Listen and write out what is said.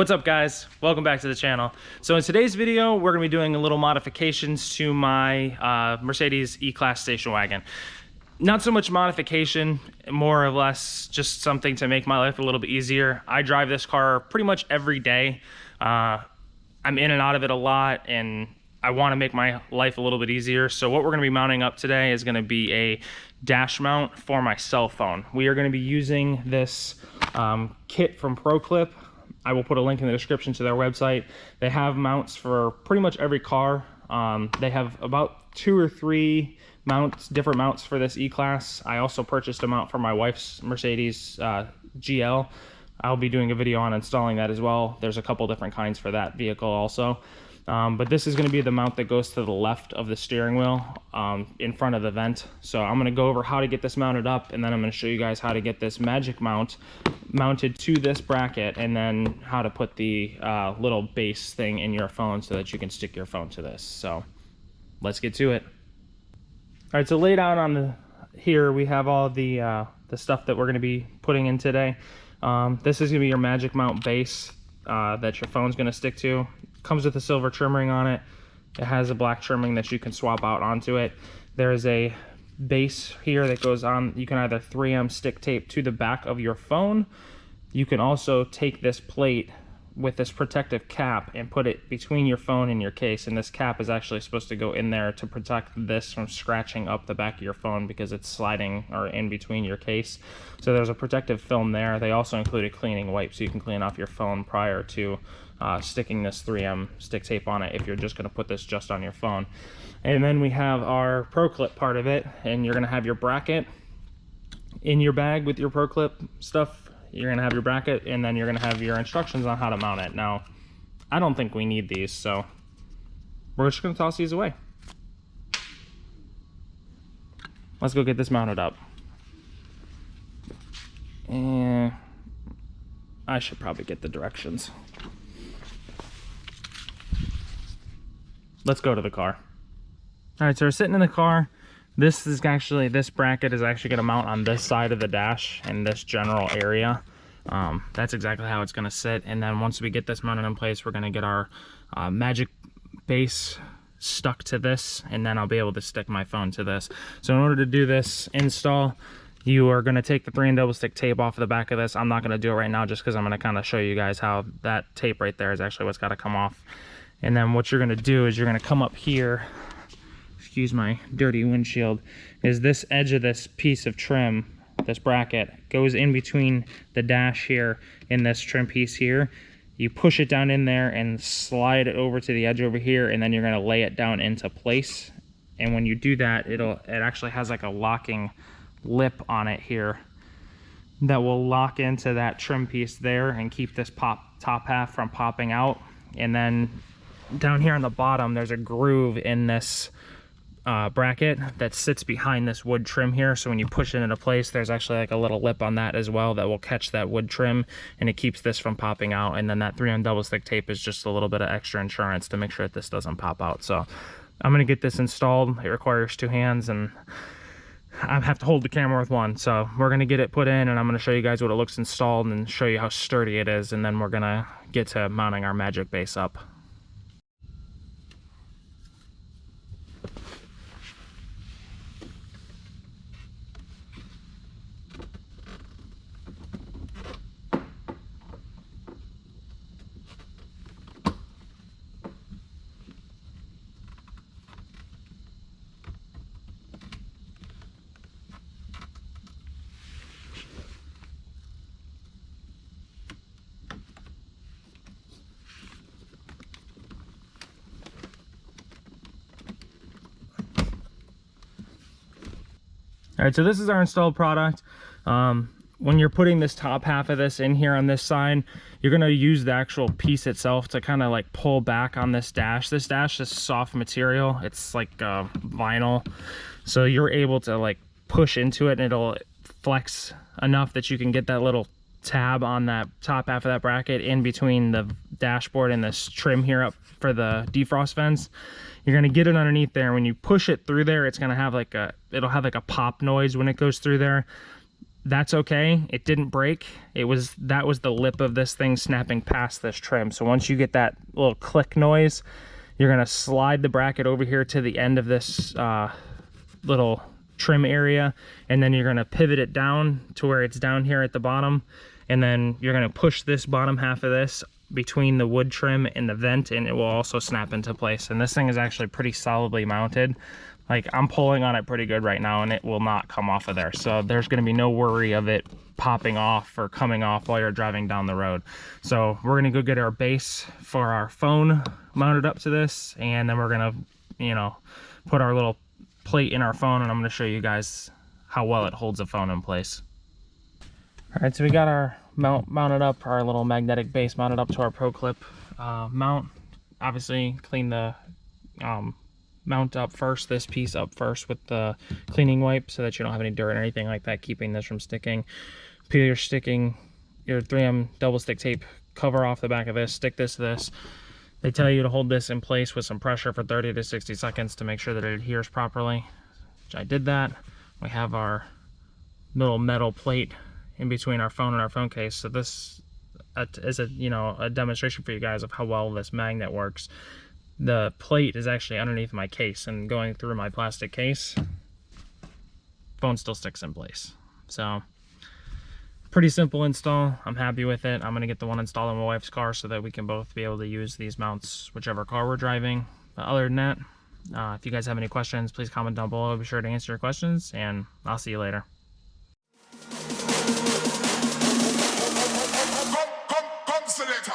What's up, guys? Welcome back to the channel. So in today's video, we're gonna be doing a little modifications to my Mercedes E-Class station wagon. Not so much modification, more or less just something to make my life a little bit easier. I drive this car pretty much every day. I'm in and out of it a lot, and I want to make my life a little bit easier. So what we're going to be mounting up today is going to be a dash mount for my cell phone. We are going to be using this kit from ProClip. I will put a link in the description to their website. They have mounts for pretty much every car. They have about 2 or 3 different mounts for this E-Class. I also purchased a mount for my wife's Mercedes GL. I'll be doing a video on installing that as well. There's a couple different kinds for that vehicle also. But this is going to be the mount that goes to the left of the steering wheel, in front of the vent. So I'm going to go over how to get this mounted up, and then I'm going to show you guys how to get this magic mount mounted to this bracket, and then how to put the little base thing in your phone so that you can stick your phone to this. So let's get to it. All right, so laid out on here we have all the stuff that we're going to be putting in today. This is going to be your magic mount base that your phone's going to stick to. Comes with a silver trimming on it. It has a black trimming that you can swap out onto it. There's a base here that goes on. You can either 3M stick tape to the back of your phone. You can also take this plate with this protective cap and put it between your phone and your case, and this cap is actually supposed to go in there to protect this from scratching up the back of your phone because it's sliding or in between your case. So there's a protective film there. They also include a cleaning wipe so you can clean off your phone prior to sticking this 3M stick tape on it if you're just going to put this just on your phone. And then we have our ProClip part of it, and you're going to have your bracket in your bag with your ProClip stuff. You're going to have your bracket, and then you're going to have your instructions on how to mount it. Now, I don't think we need these, so we're just going to toss these away. Let's go get this mounted up. And I should probably get the directions. Let's go to the car. All right, so we're sitting in the car. This bracket is actually going to mount on this side of the dash in this general area. That's exactly how it's going to sit. And then once we get this mounted in place, we're going to get our magic base stuck to this, and then I'll be able to stick my phone to this. So in order to do this install, you are going to take the 3M double stick tape off of the back of this. I'm not going to do it right now just because I'm going to kind of show you guys how that tape right there is actually what's got to come off. And then what you're going to do is you're going to come up here, excuse my dirty windshield, is this edge of this piece of trim, this bracket, goes in between the dash here and this trim piece here. You push it down in there and slide it over to the edge over here, and then you're going to lay it down into place. And when you do that, it actually has like a locking lip on it here that will lock into that trim piece there and keep this top half from popping out. And then down here on the bottom, there's a groove in this bracket that sits behind this wood trim here. So when you push it into place, there's actually like a little lip on that as well that will catch that wood trim, and it keeps this from popping out. And then that 3M double stick tape is just a little bit of extra insurance to make sure that this doesn't pop out. So I'm going to get this installed. It requires 2 hands, and I have to hold the camera with one. So we're going to get it put in, and I'm going to show you guys what it looks installed and show you how sturdy it is, and then we're going to get to mounting our magic base up. All right, so this is our installed product. When you're putting this top half of this in here on this side, you're gonna use the actual piece itself to kind of like pull back on this dash. This dash is soft material. It's like vinyl. So you're able to like push into it, and it'll flex enough that you can get that little tab on that top half of that bracket in between the dashboard and this trim here up for the defrost vents. You're going to get it underneath there. When you push it through there, it's going to have like it'll have like a pop noise when it goes through there. that's okay. It didn't break. That was the lip of this thing snapping past this trim. So once you get that little click noise, you're gonna slide the bracket over here to the end of this little trim area, and then you're gonna pivot it down to where it's down here at the bottom, and then you're gonna push this bottom half of this between the wood trim and the vent, and it will also snap into place. And this thing is actually pretty solidly mounted. Like, I'm pulling on it pretty good right now, and it will not come off of there. So there's gonna be no worry of it popping off or coming off while you're driving down the road. So we're gonna go get our base for our phone mounted up to this, and then we're gonna, you know, put our little plate in our phone, and I'm gonna show you guys how well it holds the phone in place. All right, so we got our mounted up, our little magnetic base mounted up to our ProClip mount. Obviously, clean the mount up first, this piece up first with the cleaning wipe so that you don't have any dirt or anything like that keeping this from sticking. Peel your 3M double stick tape cover off the back of this, stick this to this. They tell you to hold this in place with some pressure for 30 to 60 seconds to make sure that it adheres properly, which I did that. We have our little metal plate in between our phone and our phone case. So this is a demonstration for you guys of how well this magnet works. The plate is actually underneath my case, and going through my plastic case, phone still sticks in place. So pretty simple install. I'm happy with it. I'm gonna get the one installed in my wife's car so that we can both be able to use these mounts whichever car we're driving. But other than that, if you guys have any questions, please comment down below. I'll be sure to answer your questions, and I'll see you later. Come, selector.